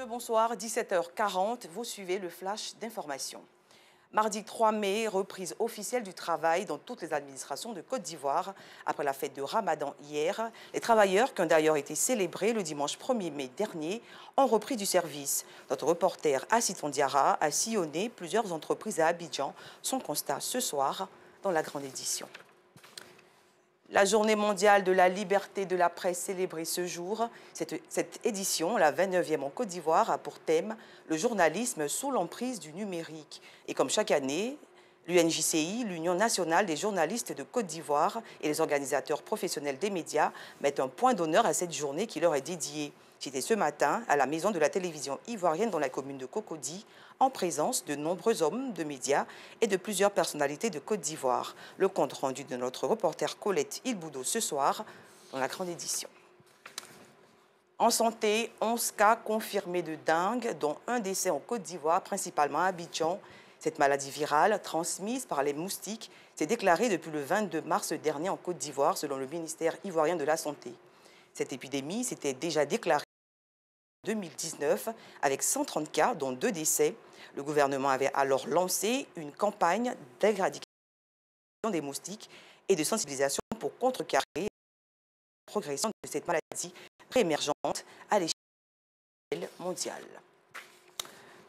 Bonsoir, 17h40, vous suivez le flash d'information. Mardi 3 mai, reprise officielle du travail dans toutes les administrations de Côte d'Ivoire. Après la fête de Ramadan hier, les travailleurs, qui ont d'ailleurs été célébrés le dimanche 1er mai dernier, ont repris du service. Notre reporter Assiton Diarra a sillonné plusieurs entreprises à Abidjan. Son constat ce soir dans la grande édition. La journée mondiale de la liberté de la presse célébrée ce jour. Cette édition, la 29e en Côte d'Ivoire, a pour thème le journalisme sous l'emprise du numérique. Et comme chaque année, l'UNJCI, l'Union nationale des journalistes de Côte d'Ivoire et les organisateurs professionnels des médias mettent un point d'honneur à cette journée qui leur est dédiée. J'étais ce matin à la maison de la télévision ivoirienne dans la commune de Cocody, en présence de nombreux hommes de médias et de plusieurs personnalités de Côte d'Ivoire. Le compte rendu de notre reporter Colette Ilboudo ce soir dans la grande édition. En santé, 11 cas confirmés de dengue, dont un décès en Côte d'Ivoire, principalement à Abidjan. Cette maladie virale, transmise par les moustiques, s'est déclarée depuis le 22 mars dernier en Côte d'Ivoire, selon le ministère ivoirien de la Santé. Cette épidémie s'était déjà déclarée en 2019 avec 130 cas, dont 2 décès. Le gouvernement avait alors lancé une campagne d'éradication des moustiques et de sensibilisation pour contrecarrer la progression de cette maladie réémergente à l'échelle mondiale.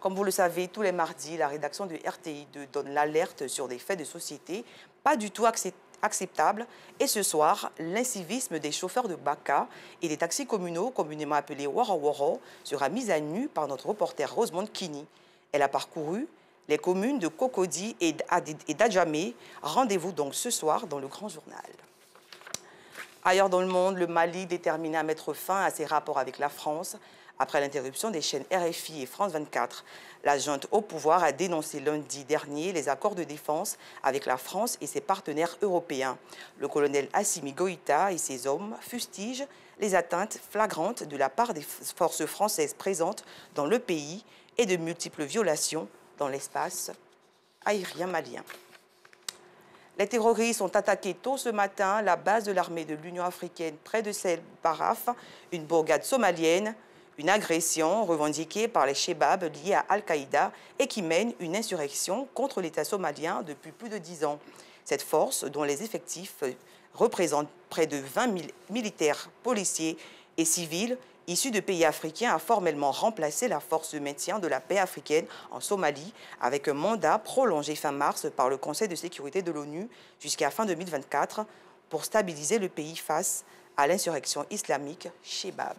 Comme vous le savez, tous les mardis, la rédaction de RTI2 donne l'alerte sur des faits de société pas du tout acceptables. Et ce soir, l'incivisme des chauffeurs de Baka et des taxis communaux, communément appelés Woro Woro, sera mis à nu par notre reporter Rosemonde Kini. Elle a parcouru les communes de Cocody et d'Adjamé. Rendez-vous donc ce soir dans le Grand Journal. Ailleurs dans le monde, le Mali déterminé à mettre fin à ses rapports avec la France. Après l'interruption des chaînes RFI et France 24, la junte au pouvoir a dénoncé lundi dernier les accords de défense avec la France et ses partenaires européens. Le colonel Assimi Goïta et ses hommes fustigent les atteintes flagrantes de la part des forces françaises présentes dans le pays et de multiples violations dans l'espace aérien malien. Les terroristes ont attaqué tôt ce matin la base de l'armée de l'Union africaine près de Sel Baraf, une bourgade somalienne. Une agression revendiquée par les Chebabs liés à Al-Qaïda et qui mène une insurrection contre l'État somalien depuis plus de 10 ans. Cette force, dont les effectifs représentent près de 20 000 militaires, policiers et civils issus de pays africains, a formellement remplacé la force de maintien de la paix africaine en Somalie avec un mandat prolongé fin mars par le Conseil de sécurité de l'ONU jusqu'à fin 2024 pour stabiliser le pays face à l'insurrection islamique Chebab.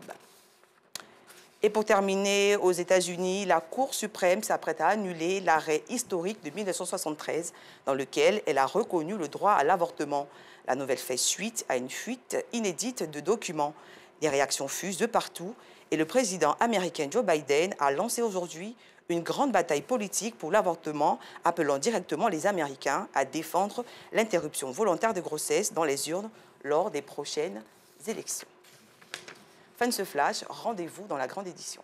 Et pour terminer, aux États-Unis, la Cour suprême s'apprête à annuler l'arrêt historique de 1973 dans lequel elle a reconnu le droit à l'avortement. La nouvelle fait suite à une fuite inédite de documents. Des réactions fusent de partout et le président américain Joe Biden a lancé aujourd'hui une grande bataille politique pour l'avortement, appelant directement les Américains à défendre l'interruption volontaire de grossesse dans les urnes lors des prochaines élections. Fin de ce flash, rendez-vous dans la grande édition.